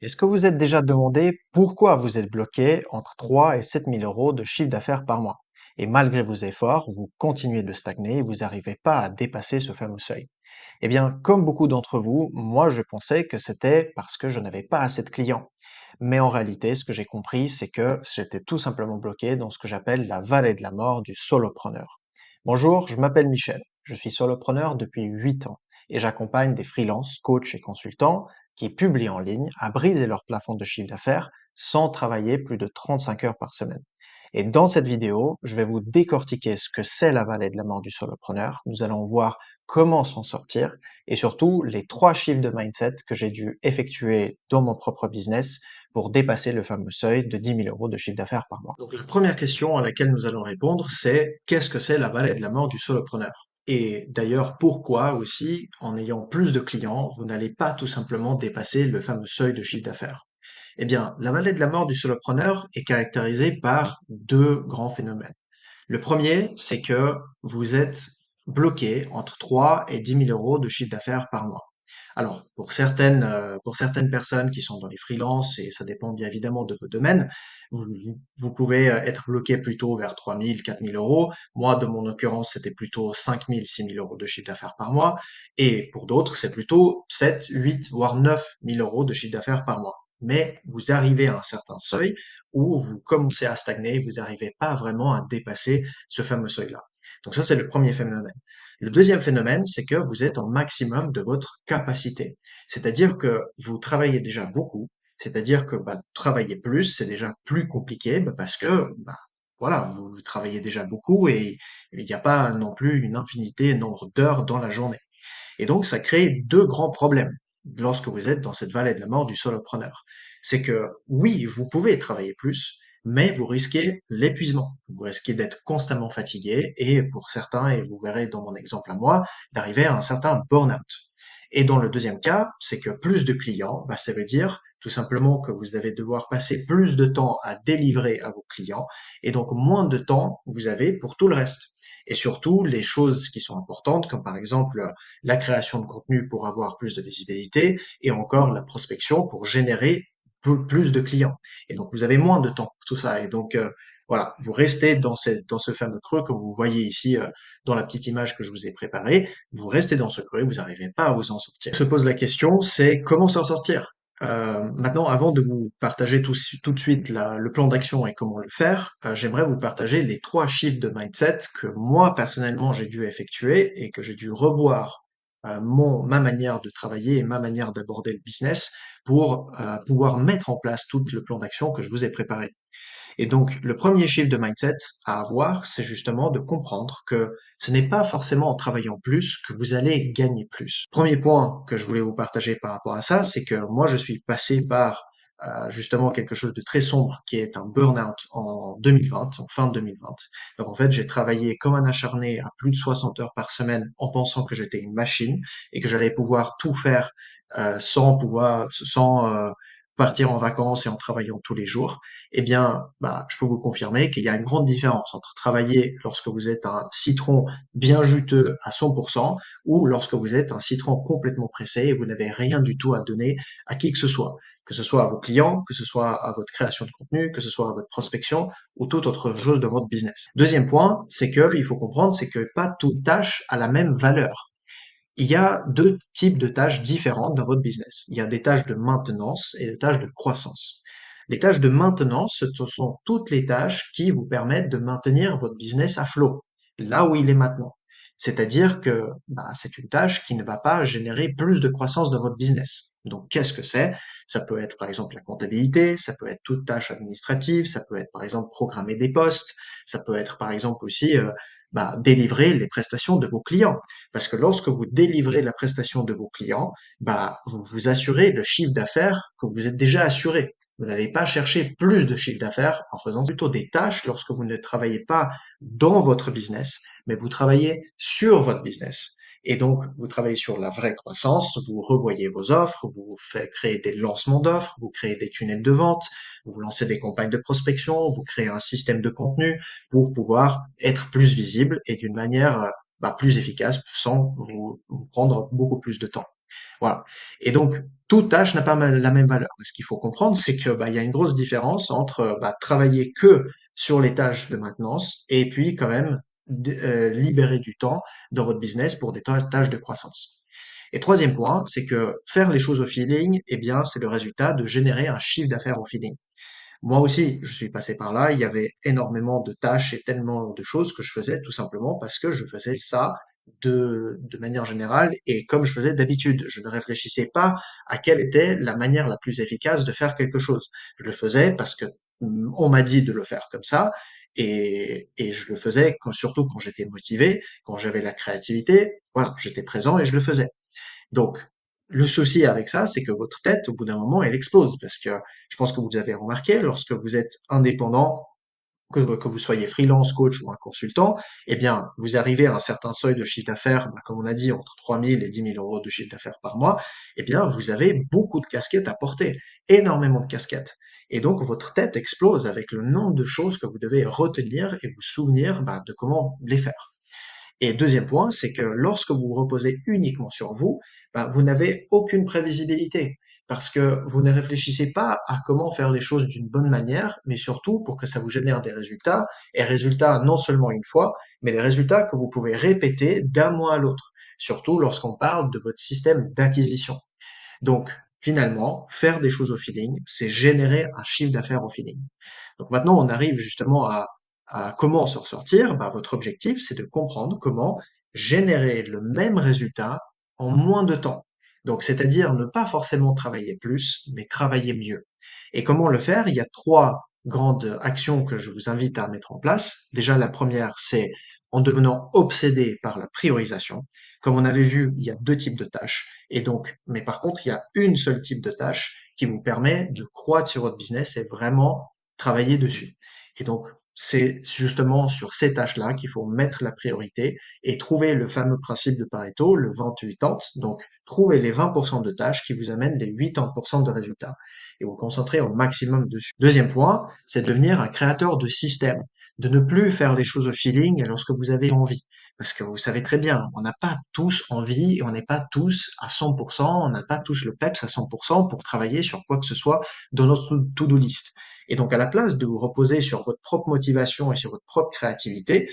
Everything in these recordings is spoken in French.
Est-ce que vous êtes déjà demandé pourquoi vous êtes bloqué entre 3 et 7 000 euros de chiffre d'affaires par mois? Et malgré vos efforts, vous continuez de stagner et vous n'arrivez pas à dépasser ce fameux seuil. Eh bien, comme beaucoup d'entre vous, moi je pensais que c'était parce que je n'avais pas assez de clients. Mais en réalité, ce que j'ai compris, c'est que j'étais tout simplement bloqué dans ce que j'appelle la vallée de la mort du solopreneur. Bonjour, je m'appelle Michel. Je suis solopreneur depuis 8 ans et j'accompagne des freelances, coachs et consultants qui publient en ligne à briser leur plafond de chiffre d'affaires sans travailler plus de 35 heures par semaine. Et dans cette vidéo, je vais vous décortiquer ce que c'est la vallée de la mort du solopreneur. Nous allons voir comment s'en sortir et surtout les 3 chiffres de mindset que j'ai dû effectuer dans mon propre business pour dépasser le fameux seuil de 10 000 euros de chiffre d'affaires par mois. Donc la première question à laquelle nous allons répondre, c'est qu'est-ce que c'est la vallée de la mort du solopreneur? Et d'ailleurs, pourquoi aussi, en ayant plus de clients, vous n'allez pas tout simplement dépasser le fameux seuil de chiffre d'affaires? Eh bien, la vallée de la mort du solopreneur est caractérisée par deux grands phénomènes. Le premier, c'est que vous êtes bloqué entre 3 et 10 000 euros de chiffre d'affaires par mois. Alors, pour certaines personnes qui sont dans les freelances, et ça dépend bien évidemment de votre domaine, vous pouvez être bloqué plutôt vers 3 000, 4 000 euros. Moi, de mon occurrence, c'était plutôt 5 000, 6 000 euros de chiffre d'affaires par mois. Et pour d'autres, c'est plutôt 7, 8, voire 9 000 euros de chiffre d'affaires par mois. Mais vous arrivez à un certain seuil où vous commencez à stagner, vous n'arrivez pas vraiment à dépasser ce fameux seuil-là. Donc ça, c'est le premier phénomène. Le deuxième phénomène, c'est que vous êtes au maximum de votre capacité. C'est-à-dire que vous travaillez déjà beaucoup, c'est-à-dire que travailler plus, c'est déjà plus compliqué parce que voilà, vous travaillez déjà beaucoup et il n'y a pas non plus une infinité nombre d'heures dans la journée. Et donc, ça crée deux grands problèmes lorsque vous êtes dans cette vallée de la mort du solopreneur. C'est que oui, vous pouvez travailler plus, mais vous risquez l'épuisement. Vous risquez d'être constamment fatigué et pour certains, et vous verrez dans mon exemple à moi, d'arriver à un certain burn-out. Et dans le deuxième cas, c'est que plus de clients, ça veut dire tout simplement que vous allez devoir passer plus de temps à délivrer à vos clients et donc moins de temps vous avez pour tout le reste. Et surtout, les choses qui sont importantes, comme par exemple la création de contenu pour avoir plus de visibilité et encore la prospection pour générer plus de clients. Et donc, vous avez moins de temps pour tout ça. Et donc, voilà, vous restez dans ce fameux creux que vous voyez ici dans la petite image que je vous ai préparée. Vous restez dans ce creux, vous n'arrivez pas à vous en sortir. Se pose la question, c'est comment s'en sortir? Maintenant, avant de vous partager tout de suite le plan d'action et comment le faire, j'aimerais vous partager les 3 chiffres de mindset que moi, personnellement, j'ai dû effectuer et que j'ai dû revoir ma manière de travailler et ma manière d'aborder le business pour pouvoir mettre en place tout le plan d'action que je vous ai préparé. Et donc, le premier chiffre de mindset à avoir, c'est justement de comprendre que ce n'est pas forcément en travaillant plus que vous allez gagner plus. Premier point que je voulais vous partager par rapport à ça, c'est que moi, je suis passé par justement quelque chose de très sombre qui est un burn-out en 2020, en fin 2020. Donc en fait, j'ai travaillé comme un acharné à plus de 60 heures par semaine en pensant que j'étais une machine et que j'allais pouvoir tout faire sans partir en vacances et en travaillant tous les jours. Eh bien, je peux vous confirmer qu'il y a une grande différence entre travailler lorsque vous êtes un citron bien juteux à 100% ou lorsque vous êtes un citron complètement pressé et vous n'avez rien du tout à donner à qui que ce soit à vos clients, que ce soit à votre création de contenu, que ce soit à votre prospection ou toute autre chose de votre business. Deuxième point, c'est que il faut comprendre, c'est que pas toute tâche a la même valeur. Il y a deux types de tâches différentes dans votre business. Il y a des tâches de maintenance et des tâches de croissance. Les tâches de maintenance, ce sont toutes les tâches qui vous permettent de maintenir votre business à flot, là où il est maintenant. C'est-à-dire que c'est une tâche qui ne va pas générer plus de croissance dans votre business. Donc, qu'est-ce que c'est? Ça peut être par exemple la comptabilité, ça peut être toute tâche administrative, ça peut être par exemple programmer des postes, ça peut être par exemple aussi délivrer les prestations de vos clients. Parce que lorsque vous délivrez la prestation de vos clients, vous vous assurez le chiffre d'affaires que vous êtes déjà assuré. Vous n'allez pas chercher plus de chiffre d'affaires en faisant plutôt des tâches lorsque vous ne travaillez pas dans votre business, mais vous travaillez sur votre business. Et donc, vous travaillez sur la vraie croissance, vous revoyez vos offres, vous faites créer des lancements d'offres, vous créez des tunnels de vente, vous lancez des campagnes de prospection, vous créez un système de contenu pour pouvoir être plus visible et d'une manière plus efficace sans vous prendre beaucoup plus de temps. Voilà. Et donc, toute tâche n'a pas la même valeur. Et ce qu'il faut comprendre, c'est que il y a une grosse différence entre travailler que sur les tâches de maintenance et puis quand même libérer du temps dans votre business pour des tâches de croissance. Et troisième point, c'est que faire les choses au feeling, eh bien, c'est le résultat de générer un chiffre d'affaires au feeling. Moi aussi, je suis passé par là. Il y avait énormément de tâches et tellement de choses que je faisais tout simplement parce que je faisais ça de manière générale et comme je faisais d'habitude. Je ne réfléchissais pas à quelle était la manière la plus efficace de faire quelque chose. Je le faisais parce que on m'a dit de le faire comme ça et je le faisais surtout quand j'étais motivé, quand j'avais la créativité. Voilà, j'étais présent et je le faisais. Donc, le souci avec ça, c'est que votre tête, au bout d'un moment, elle explose. Parce que je pense que vous avez remarqué, lorsque vous êtes indépendant, que vous soyez freelance, coach ou un consultant, eh bien, vous arrivez à un certain seuil de chiffre d'affaires, comme on a dit, entre 3 000 et 10 000 € de chiffre d'affaires par mois, eh bien, vous avez beaucoup de casquettes à porter, énormément de casquettes. Et donc, votre tête explose avec le nombre de choses que vous devez retenir et vous souvenir de comment les faire. Et deuxième point, c'est que lorsque vous vous reposez uniquement sur vous, vous n'avez aucune prévisibilité parce que vous ne réfléchissez pas à comment faire les choses d'une bonne manière, mais surtout pour que ça vous génère des résultats, et résultats non seulement une fois, mais des résultats que vous pouvez répéter d'un mois à l'autre, surtout lorsqu'on parle de votre système d'acquisition. Donc, finalement, faire des choses au feeling, c'est générer un chiffre d'affaires au feeling. Donc maintenant, on arrive justement à comment s'en sortir. Votre objectif, c'est de comprendre comment générer le même résultat en moins de temps. Donc, c'est-à-dire ne pas forcément travailler plus, mais travailler mieux. Et comment le faire? Il y a trois grandes actions que je vous invite à mettre en place. Déjà, la première, c'est en devenant obsédé par la priorisation. Comme on avait vu, il y a deux types de tâches. Et donc, mais par contre, il y a une seule type de tâche qui vous permet de croître sur votre business et vraiment travailler dessus. Et donc, c'est justement sur ces tâches-là qu'il faut mettre la priorité et trouver le fameux principe de Pareto, le 20-80. Donc, trouver les 20% de tâches qui vous amènent les 80% de résultats et vous concentrer au maximum dessus. Deuxième point, c'est de devenir un créateur de système, de ne plus faire les choses au feeling lorsque vous avez envie. Parce que vous savez très bien, on n'a pas tous envie, et on n'est pas tous à 100%, on n'a pas tous le peps à 100% pour travailler sur quoi que ce soit dans notre to-do list. Et donc, à la place de vous reposer sur votre propre motivation et sur votre propre créativité,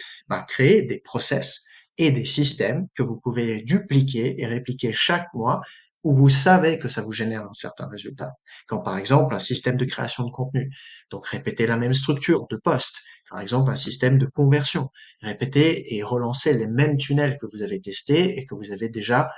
créez des process et des systèmes que vous pouvez dupliquer et répliquer chaque mois où vous savez que ça vous génère un certain résultat. Comme par exemple un système de création de contenu. Donc, répétez la même structure de poste. Par exemple, un système de conversion. Répétez et relancez les mêmes tunnels que vous avez testés et que vous avez déjà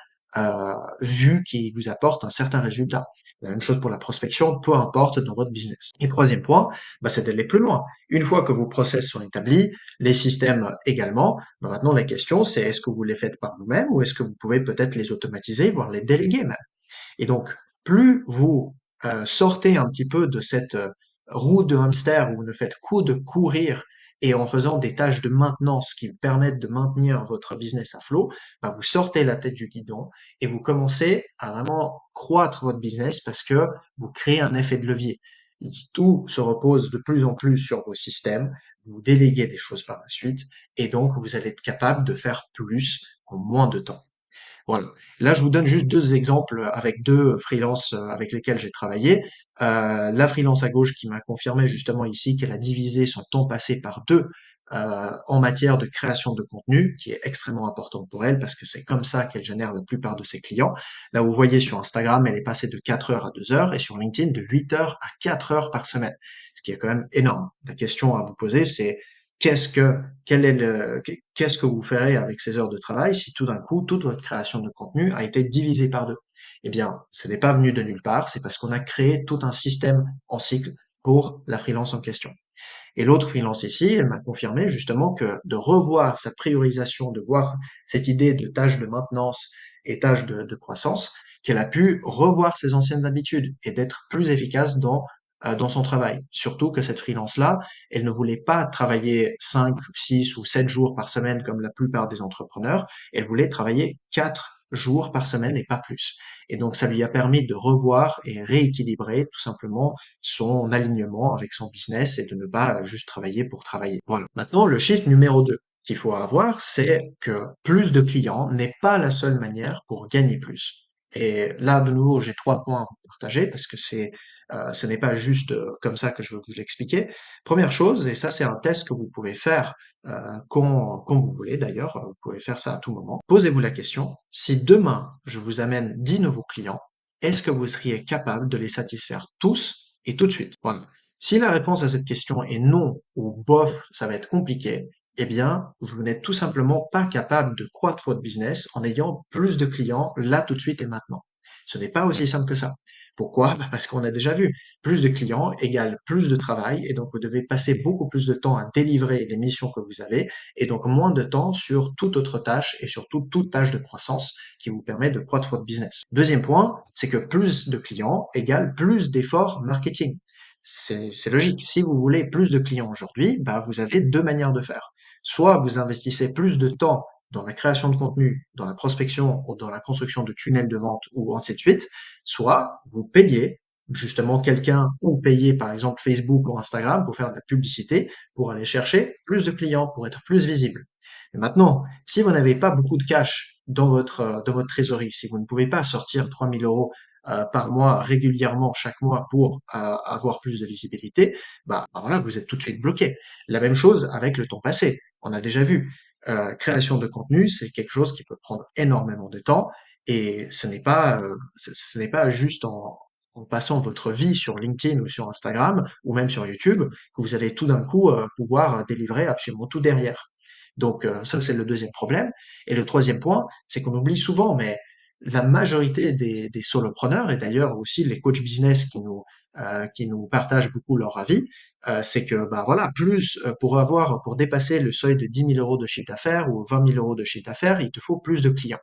vu qui vous apportent un certain résultat. La même chose pour la prospection, peu importe dans votre business. Et troisième point, c'est d'aller plus loin. Une fois que vos process sont établis, les systèmes également, maintenant la question c'est est-ce que vous les faites par vous-même ou est-ce que vous pouvez peut-être les automatiser, voire les déléguer même. Et donc, plus vous sortez un petit peu de cette roue de hamster où vous ne faites que de courir et en faisant des tâches de maintenance qui permettent de maintenir votre business à flot, vous sortez la tête du guidon et vous commencez à vraiment croître votre business parce que vous créez un effet de levier. Tout se repose de plus en plus sur vos systèmes, vous déléguez des choses par la suite et donc vous allez être capable de faire plus en moins de temps. Voilà. Là, je vous donne juste deux exemples avec deux freelances avec lesquels j'ai travaillé. La freelance à gauche qui m'a confirmé justement ici qu'elle a divisé son temps passé par deux en matière de création de contenu, qui est extrêmement important pour elle parce que c'est comme ça qu'elle génère la plupart de ses clients. Là, vous voyez sur Instagram, elle est passée de 4 heures à 2 heures et sur LinkedIn de 8 heures à 4 heures par semaine, ce qui est quand même énorme. La question à vous poser, c'est qu'est-ce que qu'est-ce que vous ferez avec ces heures de travail si tout d'un coup, toute votre création de contenu a été divisée par deux? Eh bien, ce n'est pas venu de nulle part, c'est parce qu'on a créé tout un système en cycle pour la freelance en question. Et l'autre freelance ici, elle m'a confirmé justement que de revoir sa priorisation, de voir cette idée de tâches de maintenance et tâches de croissance, qu'elle a pu revoir ses anciennes habitudes et d'être plus efficace dans son travail. Surtout que cette freelance-là, elle ne voulait pas travailler 5, 6 ou 7 jours par semaine comme la plupart des entrepreneurs, elle voulait travailler 4 jours par semaine et pas plus. Et donc ça lui a permis de revoir et rééquilibrer tout simplement son alignement avec son business et de ne pas juste travailler pour travailler. Voilà. Maintenant, le chiffre numéro 2 qu'il faut avoir, c'est que plus de clients n'est pas la seule manière pour gagner plus. Et là, de nouveau, j'ai 3 points à vous partager parce que ce n'est pas juste comme ça que je veux vous l'expliquer. Première chose, et ça c'est un test que vous pouvez faire quand vous voulez d'ailleurs, vous pouvez faire ça à tout moment. Posez-vous la question, si demain je vous amène 10 nouveaux clients, est-ce que vous seriez capable de les satisfaire tous et tout de suite? Voilà. Si la réponse à cette question est non ou bof, ça va être compliqué, eh bien, vous n'êtes tout simplement pas capable de croître votre business en ayant plus de clients là, tout de suite et maintenant. Ce n'est pas aussi simple que ça. Pourquoi? Bah, parce qu'on a déjà vu, plus de clients égale plus de travail et donc vous devez passer beaucoup plus de temps à délivrer les missions que vous avez et donc moins de temps sur toute autre tâche et surtout toute tâche de croissance qui vous permet de croître votre business. Deuxième point, c'est que plus de clients égale plus d'efforts marketing. C'est logique. Si vous voulez plus de clients aujourd'hui, bah, vous avez deux manières de faire. Soit vous investissez plus de temps dans la création de contenu, dans la prospection ou dans la construction de tunnels de vente ou ainsi de suite, soit vous payez justement quelqu'un ou payez par exemple Facebook ou Instagram pour faire de la publicité, pour aller chercher plus de clients, pour être plus visible. Mais maintenant, si vous n'avez pas beaucoup de cash dans votre trésorerie, si vous ne pouvez pas sortir 3000 euros par mois régulièrement chaque mois pour avoir plus de visibilité, bah voilà, vous êtes tout de suite bloqué. La même chose avec le temps passé. On a déjà vu, création de contenu, c'est quelque chose qui peut prendre énormément de temps et ce n'est pas juste en passant votre vie sur LinkedIn ou sur Instagram ou même sur YouTube que vous allez tout d'un coup pouvoir délivrer absolument tout derrière. Donc ça, c'est le deuxième problème. Et le troisième point, c'est qu'on oublie souvent, mais la majorité des solopreneurs, et d'ailleurs aussi les coachs business qui nous partagent beaucoup leur avis, c'est que bah voilà, pour dépasser le seuil de 10 000 euros de chiffre d'affaires ou 20 000 euros de chiffre d'affaires, il te faut plus de clients.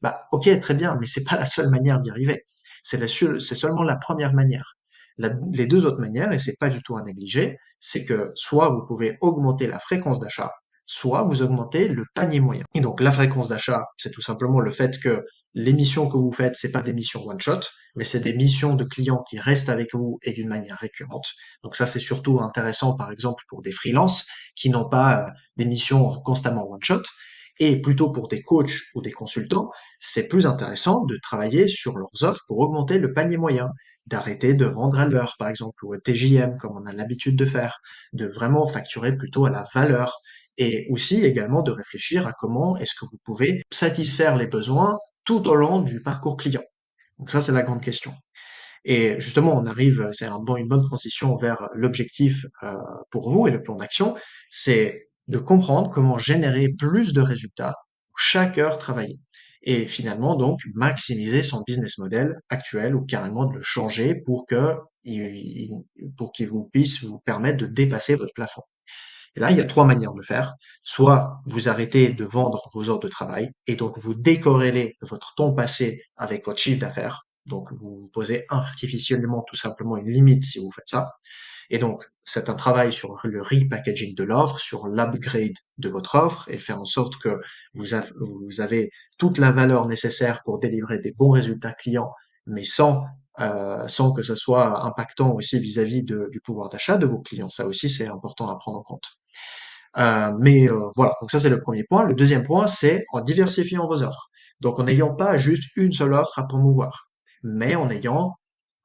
Bah ok, très bien, mais c'est pas la seule manière d'y arriver. C'est seulement la première manière. Les deux autres manières, et c'est pas du tout à négliger, c'est que soit vous pouvez augmenter la fréquence d'achat, soit vous augmentez le panier moyen. Et donc la fréquence d'achat, c'est tout simplement le fait que les missions que vous faites, c'est pas des missions one shot, mais c'est des missions de clients qui restent avec vous et d'une manière récurrente. Donc ça, c'est surtout intéressant, par exemple, pour des freelances qui n'ont pas des missions constamment one shot. Et plutôt pour des coachs ou des consultants, c'est plus intéressant de travailler sur leurs offres pour augmenter le panier moyen, d'arrêter de vendre à l'heure, par exemple, ou au TJM, comme on a l'habitude de faire, de vraiment facturer plutôt à la valeur, et aussi également de réfléchir à comment est-ce que vous pouvez satisfaire les besoins tout au long du parcours client. Donc ça, c'est la grande question. Et justement, c'est une bonne transition vers l'objectif pour vous et le plan d'action, c'est de comprendre comment générer plus de résultats pour chaque heure travaillée. Et finalement, donc, maximiser son business model actuel ou carrément de le changer pour qu'il vous puisse vous permettre de dépasser votre plafond. Et là, il y a trois manières de le faire. Soit vous arrêtez de vendre vos heures de travail et donc vous décorrélez votre temps passé avec votre chiffre d'affaires. Donc vous vous posez artificiellement tout simplement une limite si vous faites ça. Et donc c'est un travail sur le repackaging de l'offre, sur l'upgrade de votre offre et faire en sorte que vous avez toute la valeur nécessaire pour délivrer des bons résultats clients, mais sans que ce soit impactant aussi vis-à-vis du pouvoir d'achat de vos clients. Ça aussi, c'est important à prendre en compte. Voilà, donc ça c'est le premier point. Le deuxième point, c'est en diversifiant vos offres. Donc en n'ayant pas juste une seule offre à promouvoir, mais en ayant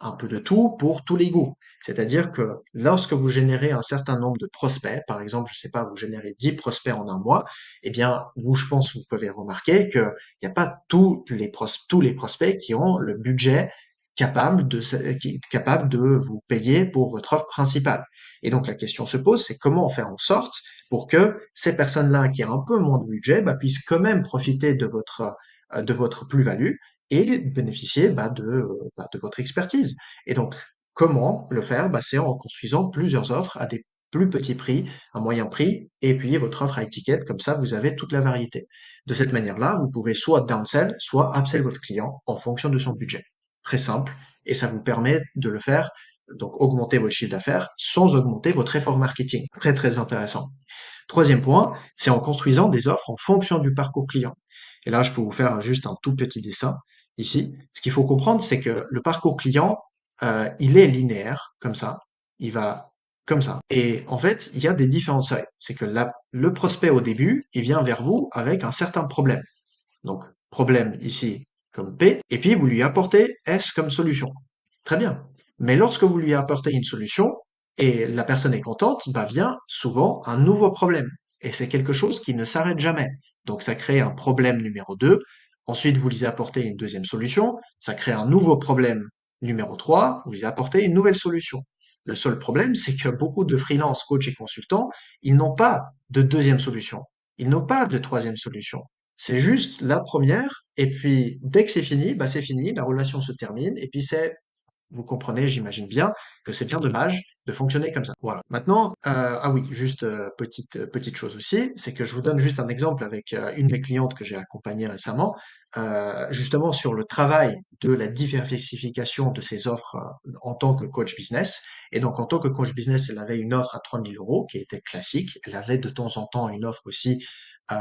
un peu de tout pour tous les goûts. C'est-à-dire que lorsque vous générez un certain nombre de prospects, par exemple, je sais pas, vous générez 10 prospects en un mois, eh bien, vous, je pense, vous pouvez remarquer qu'il n'y a pas tous les prospects qui ont le budget capable de vous payer pour votre offre principale. Et donc, la question se pose, c'est comment faire en sorte pour que ces personnes-là qui ont un peu moins de budget bah, puissent quand même profiter de votre plus-value et bénéficier de votre expertise. Et donc, comment le faire? Bah, c'est en construisant plusieurs offres à des plus petits prix, un moyen prix, et puis votre offre à étiquette, comme ça vous avez toute la variété. De cette manière-là, vous pouvez soit downsell, soit upsell votre client en fonction de son budget. Très simple, et ça vous permet de le faire, donc augmenter votre chiffre d'affaires sans augmenter votre effort marketing. Très très intéressant. Troisième point, c'est en construisant des offres en fonction du parcours client. Et là, je peux vous faire juste un tout petit dessin ici. Ce qu'il faut comprendre, c'est que le parcours client, il est linéaire, comme ça. Il va comme ça. Et en fait, il y a des différents seuils. C'est que le prospect au début, il vient vers vous avec un certain problème. Donc, problème ici, comme P, et puis vous lui apportez S comme solution. Très bien. Mais lorsque vous lui apportez une solution, et la personne est contente, bah vient souvent un nouveau problème. Et c'est quelque chose qui ne s'arrête jamais. Donc ça crée un problème numéro 2. Ensuite, vous lui apportez une deuxième solution. Ça crée un nouveau problème numéro 3. Vous lui apportez une nouvelle solution. Le seul problème, c'est que beaucoup de freelance, coachs et consultants, ils n'ont pas de deuxième solution. Ils n'ont pas de troisième solution. C'est juste la première, et puis dès que c'est fini, bah c'est fini, la relation se termine, et puis vous comprenez, j'imagine bien, que c'est bien dommage de fonctionner comme ça. Voilà. Maintenant, ah oui, juste petite chose aussi, c'est que je vous donne juste un exemple avec une de mes clientes que j'ai accompagnée récemment, justement sur le travail de la diversification de ses offres en tant que coach business. Et donc, en tant que coach business, elle avait une offre à 3 000 € qui était classique. Elle avait de temps en temps une offre aussi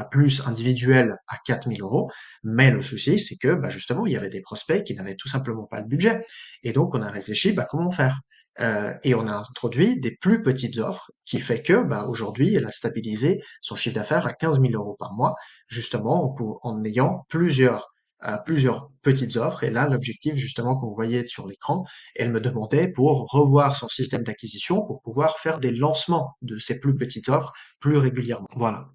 plus individuelle à 4 000 €. Mais le souci, c'est que bah, justement, il y avait des prospects qui n'avaient tout simplement pas le budget. Et donc, on a réfléchi, bah, comment faire? Et on a introduit des plus petites offres, qui fait que, bah, aujourd'hui, elle a stabilisé son chiffre d'affaires à 15 000 € par mois, justement, en ayant plusieurs petites offres. Et là, l'objectif, justement, que vous voyez sur l'écran, elle me demandait pour revoir son système d'acquisition, pour pouvoir faire des lancements de ces plus petites offres plus régulièrement. Voilà.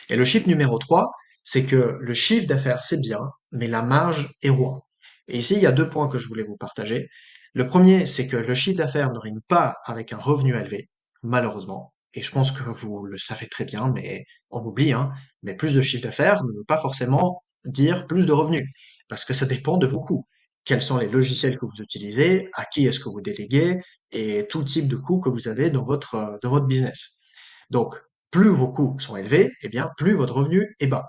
Et le chiffre numéro 3, c'est que le chiffre d'affaires, c'est bien, mais la marge est roi. Et ici, il y a 2 points que je voulais vous partager. Le premier, c'est que le chiffre d'affaires ne rime pas avec un revenu élevé, malheureusement. Et je pense que vous le savez très bien, mais on oublie, hein. Mais plus de chiffre d'affaires ne veut pas forcément dire plus de revenus, parce que ça dépend de vos coûts. Quels sont les logiciels que vous utilisez, à qui est-ce que vous déléguez, et tout type de coûts que vous avez dans votre business. Donc, plus vos coûts sont élevés, eh bien, plus votre revenu est bas.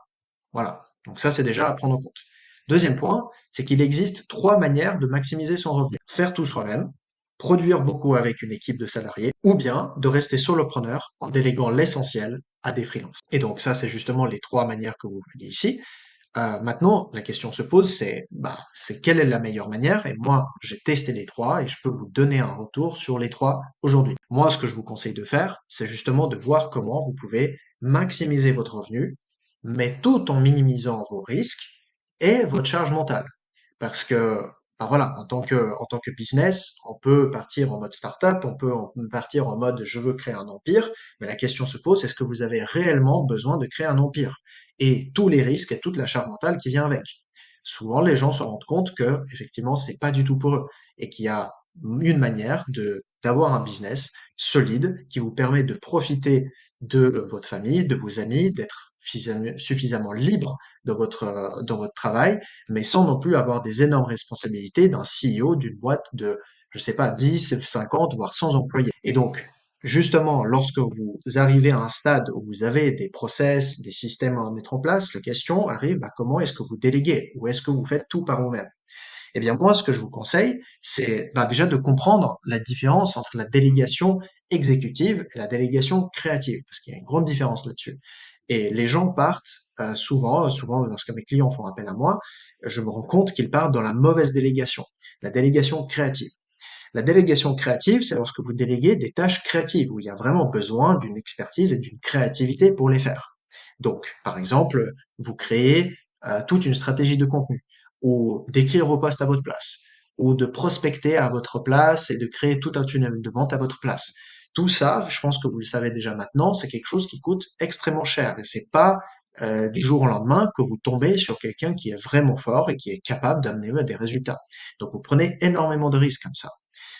Voilà. Donc ça, c'est déjà à prendre en compte. Deuxième point, c'est qu'il existe 3 manières de maximiser son revenu. Faire tout soi-même, produire beaucoup avec une équipe de salariés, ou bien de rester solopreneur en déléguant l'essentiel à des freelances. Et donc ça, c'est justement les 3 manières que vous voyez ici. Maintenant, la question se pose, c'est quelle est la meilleure manière? Et moi, j'ai testé les 3 et je peux vous donner un retour sur les 3 aujourd'hui. Moi, ce que je vous conseille de faire, c'est justement de voir comment vous pouvez maximiser votre revenu, mais tout en minimisant vos risques et votre charge mentale. Parce que, bah voilà, en tant que business, on peut partir en mode startup, on peut partir en mode je veux créer un empire, mais la question se pose, est-ce que vous avez réellement besoin de créer un empire? Et tous les risques et toute la charge mentale qui vient avec. Souvent, les gens se rendent compte que, effectivement, c'est pas du tout pour eux et qu'il y a une manière d'avoir un business solide qui vous permet de profiter de votre famille, de vos amis, d'être suffisamment libre dans votre travail, mais sans non plus avoir des énormes responsabilités d'un CEO d'une boîte de, je sais pas, 10, 50, voire 100 employés. Et donc, justement, lorsque vous arrivez à un stade où vous avez des process, des systèmes à mettre en place, la question arrive, bah, comment est-ce que vous déléguez ou est-ce que vous faites tout par vous-même? Eh bien, moi, ce que je vous conseille, c'est bah, déjà de comprendre la différence entre la délégation exécutive et la délégation créative, parce qu'il y a une grande différence là-dessus. Et les gens partent souvent lorsque mes clients font appel à moi, je me rends compte qu'ils partent dans la mauvaise délégation, la délégation créative. La délégation créative, c'est lorsque vous déléguez des tâches créatives, où il y a vraiment besoin d'une expertise et d'une créativité pour les faire. Donc, par exemple, vous créez toute une stratégie de contenu, ou d'écrire vos posts à votre place, ou de prospecter à votre place et de créer tout un tunnel de vente à votre place. Tout ça, je pense que vous le savez déjà maintenant, c'est quelque chose qui coûte extrêmement cher, et c'est pas du jour au lendemain que vous tombez sur quelqu'un qui est vraiment fort et qui est capable d'amener des résultats. Donc vous prenez énormément de risques comme ça.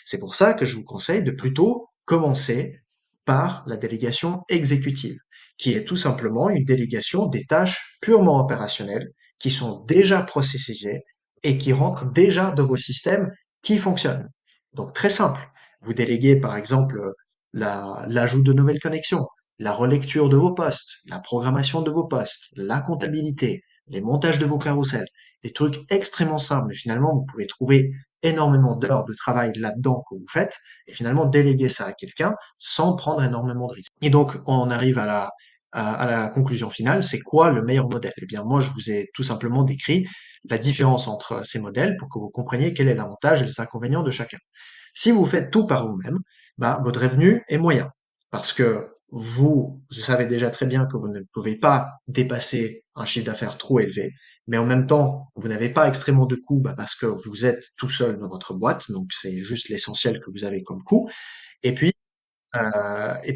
C'est pour ça que je vous conseille de plutôt commencer par la délégation exécutive, qui est tout simplement une délégation des tâches purement opérationnelles qui sont déjà processisées et qui rentrent déjà dans vos systèmes qui fonctionnent. Donc très simple. Vous déléguez par exemple l'ajout de nouvelles connexions, la relecture de vos postes, la programmation de vos postes, la comptabilité, les montages de vos carousels, des trucs extrêmement simples, mais finalement vous pouvez trouver énormément d'heures de travail là-dedans que vous faites, et finalement déléguer ça à quelqu'un sans prendre énormément de risques. Et donc, on arrive à la conclusion finale, c'est quoi le meilleur modèle? Eh bien, moi, je vous ai tout simplement décrit la différence entre ces modèles pour que vous compreniez quel est l'avantage et les inconvénients de chacun. Si vous faites tout par vous-même, bah, votre revenu est moyen. Parce que vous savez déjà très bien que vous ne pouvez pas dépasser un chiffre d'affaires trop élevé, mais en même temps, vous n'avez pas extrêmement de coûts bah, parce que vous êtes tout seul dans votre boîte, donc c'est juste l'essentiel que vous avez comme coût. Et puis,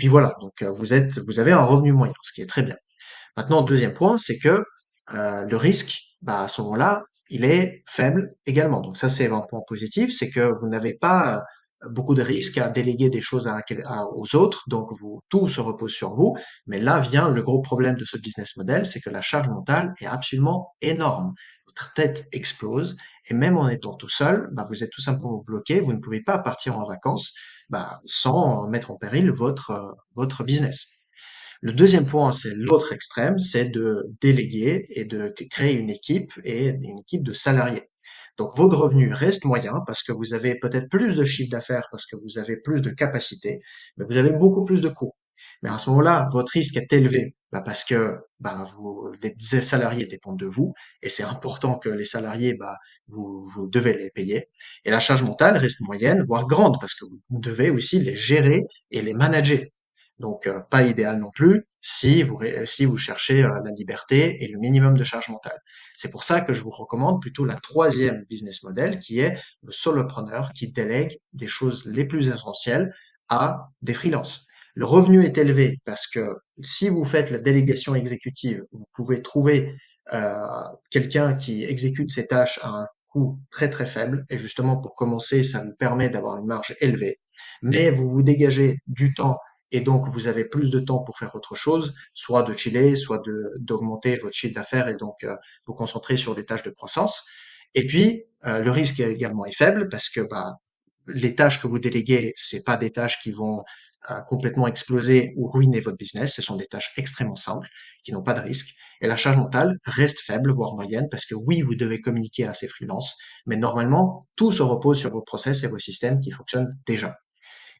voilà, donc vous avez un revenu moyen, ce qui est très bien. Maintenant, deuxième point, c'est que le risque, bah, à ce moment-là, il est faible également. Donc ça, c'est un point positif, c'est que vous n'avez pas beaucoup de risques à déléguer des choses aux autres, donc tout se repose sur vous. Mais là vient le gros problème de ce business model, c'est que la charge mentale est absolument énorme. Votre tête explose, et même en étant tout seul, bah, vous êtes tout simplement bloqué, vous ne pouvez pas partir en vacances bah, sans mettre en péril votre business. Le deuxième point, c'est l'autre extrême, c'est de déléguer et de créer une équipe et une équipe de salariés. Donc votre revenu reste moyen parce que vous avez peut-être plus de chiffre d'affaires, parce que vous avez plus de capacité, mais vous avez beaucoup plus de coûts. Mais à ce moment-là, votre risque est élevé bah, parce que bah, les salariés dépendent de vous et c'est important que les salariés, bah, vous devez les payer. Et la charge mentale reste moyenne, voire grande, parce que vous devez aussi les gérer et les manager. Donc, pas idéal non plus si vous cherchez la liberté et le minimum de charge mentale. C'est pour ça que je vous recommande plutôt la troisième business model qui est le solopreneur qui délègue des choses les plus essentielles à des freelances. Le revenu est élevé parce que si vous faites la délégation exécutive, vous pouvez trouver euh, quelqu'un qui exécute ces tâches à un coût très très faible et justement pour commencer, ça vous permet d'avoir une marge élevée. Mais vous vous dégagez du temps et donc vous avez plus de temps pour faire autre chose, soit de chiller, soit d'augmenter votre chiffre d'affaires et donc vous concentrer sur des tâches de croissance. Et puis le risque également est faible parce que bah, les tâches que vous déléguez, c'est pas des tâches qui vont complètement exploser ou ruiner votre business. Ce sont des tâches extrêmement simples qui n'ont pas de risque. Et la charge mentale reste faible, voire moyenne, parce que oui, vous devez communiquer à ces freelances, mais normalement, tout se repose sur vos process et vos systèmes qui fonctionnent déjà.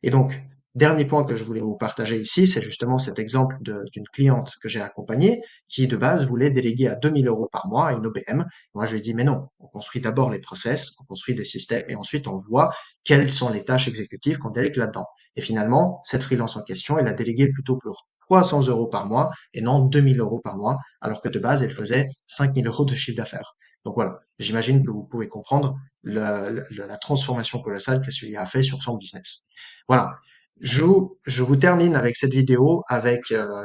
Et donc, dernier point que je voulais vous partager ici, c'est justement cet exemple d'une cliente que j'ai accompagnée qui, de base, voulait déléguer à 2000 euros par mois à une OBM. Moi, je lui ai dit, mais non, on construit d'abord les process, on construit des systèmes et ensuite on voit quelles sont les tâches exécutives qu'on délègue là-dedans. Et finalement, cette freelance en question, elle a délégué plutôt pour 300 euros par mois et non 2000 euros par mois, alors que de base, elle faisait 5000 euros de chiffre d'affaires. Donc voilà, j'imagine que vous pouvez comprendre la transformation colossale que celui a fait sur son business. Voilà. Je vous termine avec cette vidéo avec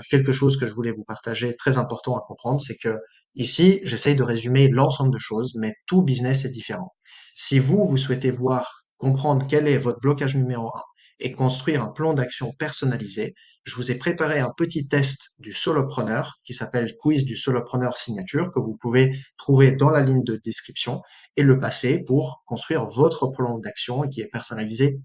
quelque chose que je voulais vous partager, très important à comprendre, c'est que ici, j'essaye de résumer l'ensemble de choses, mais tout business est différent. Si vous souhaitez voir, comprendre quel est votre blocage numéro un et construire un plan d'action personnalisé, je vous ai préparé un petit test du solopreneur qui s'appelle Quiz du solopreneur signature que vous pouvez trouver dans la ligne de description et le passer pour construire votre plan d'action qui est personnalisé